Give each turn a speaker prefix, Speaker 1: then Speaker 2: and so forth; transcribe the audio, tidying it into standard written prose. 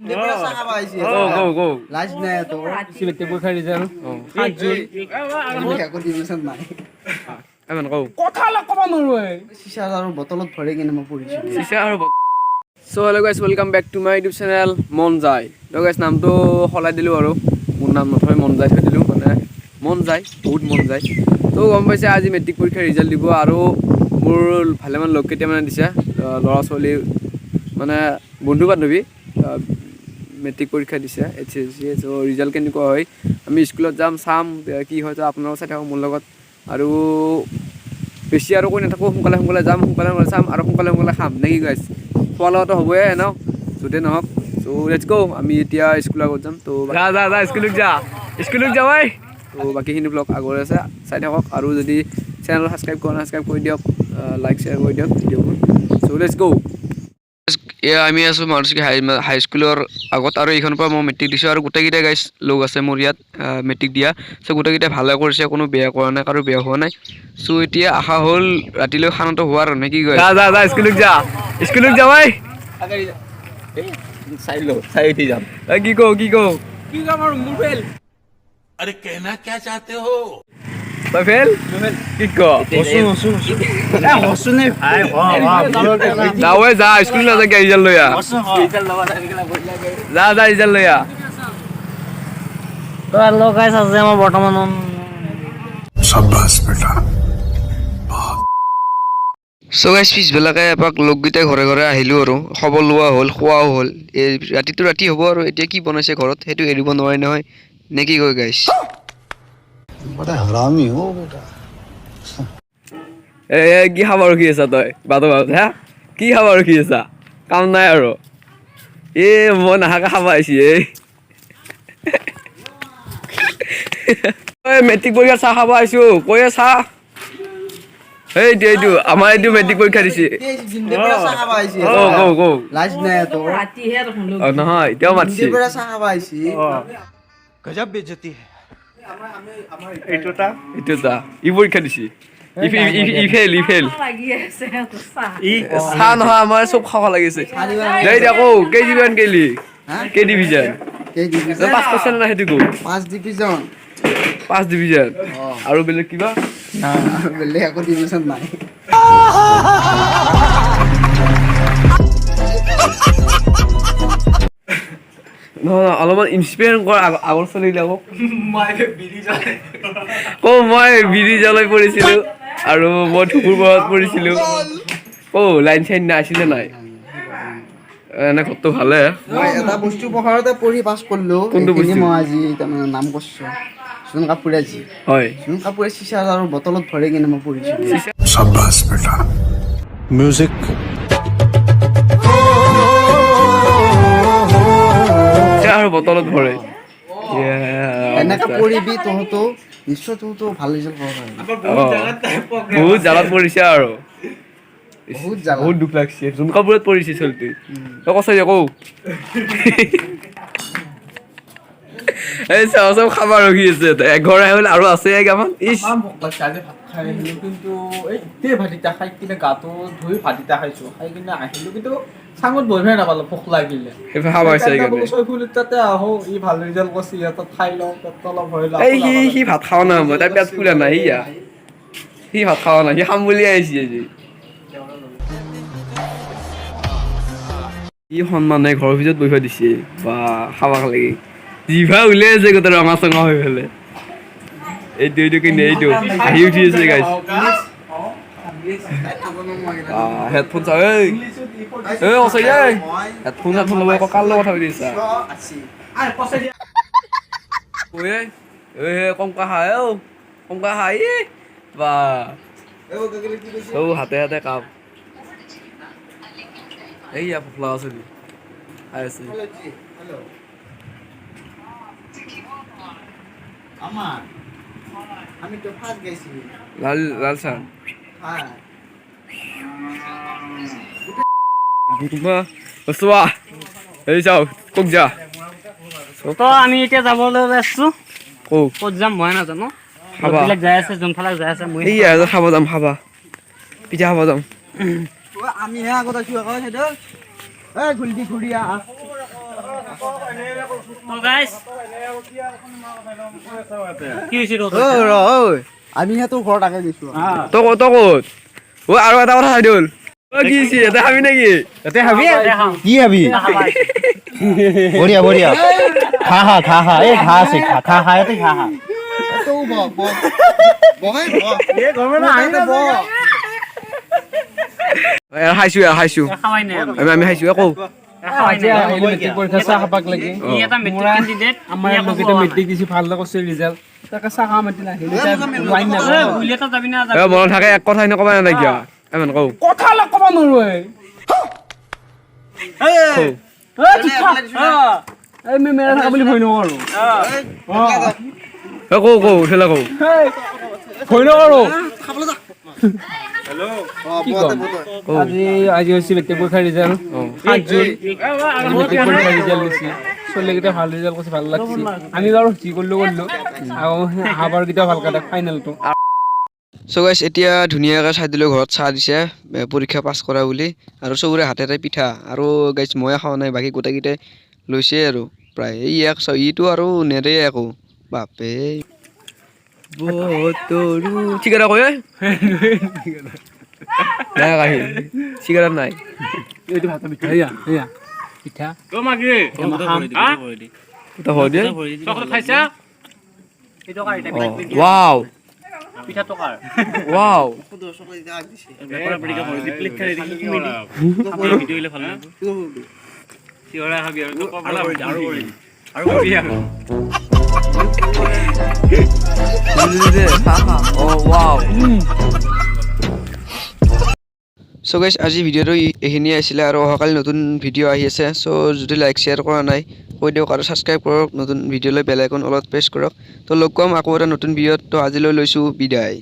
Speaker 1: So hello guys, welcome back to my YouTube channel মন যায়। তো guys নামটো সলাই দিলো আৰু মোৰ নাম নথয় মন যায় থৈ দিলো মানে মন যায় বহুত মন যায়। তো গম পাইছে আজি মেট্ৰিক পৰীক্ষাৰ ৰিজাল্ট দিব আৰু মোৰ ভালেমান লগ কেইটামানে দিছে ল'ৰা ছোৱালী মানে বন্ধু বান্ধৱী মেট্ৰিক পৰীক্ষা দিছে এইচএসসি। তো ৰিজাল্ট কেনেকুৱা হয় আমি স্কুলত যাম চাম কি হয় তো আপোনালোক চাই থাকক মোৰ লগত আৰু বেছি আৰু কৈ নাথাকোঁ সোনকালে সোনকালে যাম সোনকালে সোনকালে চাম আৰু সোনকালে সোনকালে খাম নে কি গাইছ খোৱা লোৱাটো হ'বই ন য'তে নহওক। চ' লেটছ গ' আমি এতিয়া স্কুলৰ আগত যাম। তো যা স্কুলত যা ঐ। তো বাকীখিনি ব্লগ আগৰে আছে চাই থাকক আৰু যদি চেনেল ছাবস্ক্ৰাইব কৰা ছাবস্ক্ৰাইব কৰি দিয়ক লাইক শ্বেয়াৰ কৰি দিয়ক ভিডিঅ'বোৰ। চ' লেটছ গ'। এয়া আমি আছোঁ মাৰুচিকি হাইস্কুলৰ আগত আৰু এইখনৰ পৰা মই মেট্ৰিক দিছোঁ আৰু গোটেইকেইটা গাইজ লগ আছে মোৰ ইয়াত মেট্ৰিক দিয়া। চ' গোটেইকেইটা ভালে কৰিছে কোনো বেয়া কৰা নাই কাৰো বেয়া হোৱা নাই। চ' এতিয়া আশা হ'ল ৰাতিলৈ খানাটো হোৱাৰ নে কি কয় যা স্কুলত যা ঐ কি কওঁ আৰু মোৰ ফেল
Speaker 2: अरे कहना क्या चाहते हो
Speaker 1: তই ফেল কি ক যা স্কুল নাযাকে ৰিজাল্ট লৈ আহ যা ৰিজাল্ট লৈ আহ।
Speaker 3: আমাৰ বৰ্তমান
Speaker 1: চ' গাইজ পিছবিলাকে এপাক লগকেইটাই ঘৰে ঘৰে আহিলোঁ আৰু খবৰ লোৱা হ'ল খোৱাও হ'ল এই ৰাতিটো ৰাতি হ'ব আৰু এতিয়া কি বনাইছে ঘৰত সেইটো এৰিব নোৱাৰি নহয় নে কি কয় গাইজ কি খাব ৰখি আছা তই বাদ হা কি খাব ৰখি আছা কাম নাই আৰু মই নাহাকে খাব আহিছি মেট্ৰিক পৰীক্ষাত চাহ খাব আহিছোঁ কৈ চাহ এইটো আমাৰ এইটো মেট্ৰিক পৰীক্ষা দিছে নহয় এতিয়াও মাতিছে ই পৰীক্ষা দিছে ই ফেল চাহ নহয় আমাৰ চব খাব লাগিছে আকৌ কেই ডিভিজন গেলি কেই ডিভিজন 5 পাৰ্চেণ্ট নাই সেইটো 5 ডিভিজন আৰু বেলেগ কিবা বেলেগ একো ডিভিজন নাই। নহয় অলপমান ইনস্পায়াৰ কৰ আগৰ ছোৱালীবিলাকক মই বিৰি জ্বলাই পৰিছিলোঁ আৰু মই ঢুকুৰ পৰাত পৰিছিলোঁ লাইন চাইন নাছিলে নাই এনে ঘৰটো ভালে
Speaker 4: এটা বস্তু পঢ়াৰতে পঢ়ি পাছ কৰিলোঁ
Speaker 1: কোনটো বস্তু
Speaker 4: মই আজি তাৰমানে নাম কৰিছোঁ সুজন কাপুৰে আজি
Speaker 1: হয়
Speaker 4: সুজন কাপুৰে চিচাৰ আৰু বটলত ভৰাই কিনে মই পঢ়িছোঁ
Speaker 2: म्यूजिक
Speaker 1: আৰু বটলত ভৰে
Speaker 4: এনেকে পঢ়িবি তহঁতো নিশ্চয় তহঁতো ভাল ৰিজাল্ট পাব পাৰিবি
Speaker 1: বহুত জাগাত পৰিছে আৰু
Speaker 4: বহুত
Speaker 1: দুখ লাগছে জুন কাপোৰত পৰিছে চলতি তই কচাই কৌ এই চব খাব ৰখি আছে এঘৰ আহিলে আৰু আছে এগামান
Speaker 5: কিন্তু এই ভাতিটা খাই কিনে গাটো ধুই ভাতিটা খাইছো খাই কিনে আহিলো কিন্তু চাঙত বহিবই নাপালো ভোক লাগিলে তাতে আহো ই ভাল ৰিজাল্ট কৰিছে ইয়াত খাই লওঁ পেটটো অলপ ভৰিলে
Speaker 1: সি ভাত খাৱা নাই মই তাৰ পেট ফুলা নাই সি ভাত খাৱা নাই সি খাম বুলি আহিছে আজি ই সন্মানে ঘৰৰ ভিতৰত বহিব দিছে বা খাবাক লাগি জিভা উলিয়াই আছে গোটেই ৰঙা চঙা হৈ পেলাই এইটো কিনে এইটো আহি উঠি আছে গাইছ হেডফোন চা সঁচাই হেডফোন ল'ব আকৌ কাৰ লগত কথা পাতি আছা কমকা খাই বা হাতে হাতে কাপ এইয়া ফোফলা আছে খাই আছে
Speaker 4: আমি তো ফার্স্ট গেছি
Speaker 1: লাল চাহ চোৱা এই চাও ক'ত যা
Speaker 3: তো আমি এতিয়া যাবলৈ আছো ক'ত যাম মই নাজানো বিলাক যাই আছে যোনফালে যাই আছে মই
Speaker 1: খাব যাম খাবা পিঠা খাব যাম
Speaker 4: আমি হে আগত আছো আকৌ সেইটো ঘূৰি আহ
Speaker 3: তো গাইস কি হৈছে
Speaker 4: আমি হে তোৰ ঘৰত আগে গৈছো
Speaker 1: তই ক'ত ঐ আৰু এটা কথা হাইদুল ঐ কি হৈছে এটা খাবি নেকি
Speaker 3: কি খাবি
Speaker 6: বঢ়িয়া বঢ়িয়া খা এই খা আছে খা এতে খা
Speaker 4: তো বহে
Speaker 1: খাইছো
Speaker 3: খাৱাই নাই
Speaker 1: আমি খাইছো আকৌ
Speaker 3: খাৱাই নাই
Speaker 5: মেট্ৰিক পৰীক্ষা চাহ খাবাক লাগে
Speaker 3: ই এটা মেট্ৰিক কেণ্ডিডেট
Speaker 5: আমাৰ লগতে মেট্ৰিক দিছি ভাল কৰিছে ৰিজাল্ট তাকে চাহ খাম এদিন আহিলে লাইন নাপাব
Speaker 3: বুলেটত যাবি না
Speaker 1: এ মনত থাকে এক কথা নকবা নাই কিয় এমন কওঁ
Speaker 5: কথা লকবা নৰো এই মেৰা থাকা বুলি ভয় নকৰো
Speaker 1: কওঁ উঠিলে কওঁ
Speaker 5: ভয় নকৰো
Speaker 4: আজি
Speaker 5: আজি হৈছে মেট্ৰিক পৰীক্ষাৰ ৰিজাল্ট 7 জুন মেট্ৰিক পৰীক্ষাৰ ৰিজাল্ট দিছে চলিকেইটা ভাল ৰিজাল্ট কৰিছে ভাল লাগছে আমি বাৰু যি কৰিলো আৰু আহাবাৰ কেইটা ভাল কাটে ফাইনেলটো
Speaker 1: চ' গাইছ এতিয়া ধুনীয়াকৈ চাই দিলোঁ ঘৰত চাহ দিছে পৰীক্ষা পাছ কৰা বুলি আৰু চবৰে হাতে পিঠা আৰু গাইছ ময়ে খোৱা নাই বাকী গোটেইকেইটাই লৈছে আৰু প্ৰায় এই এক ইটো আৰু নেৰে একো বাপে চিগাৰা কয় নাই কাহি চিগাৰা নাই
Speaker 5: এইটো ভাতৰ পিঠা এয়া পিঠা
Speaker 3: খাইছা এইটো কাৰ এটা
Speaker 1: ৱাও
Speaker 3: পিঠা টকাৰ
Speaker 1: ৱাও চ' গাইছ আজি ভিডিঅ'টো এইখিনিয়ে আছিলে আৰু অহাকালি নতুন ভিডিঅ' আহি আছে চ' যদি লাইক শ্বেয়াৰ কৰা নাই কৈ দিয়ক আৰু ছাবস্ক্ৰাইব কৰক নতুন ভিডিঅ'লৈ বেল আইকন অলপ প্ৰেছ কৰক তো লগ পাম আকৌ এটা নতুন ভিডিঅ'ত তো আজিলৈ লৈছোঁ বিদায়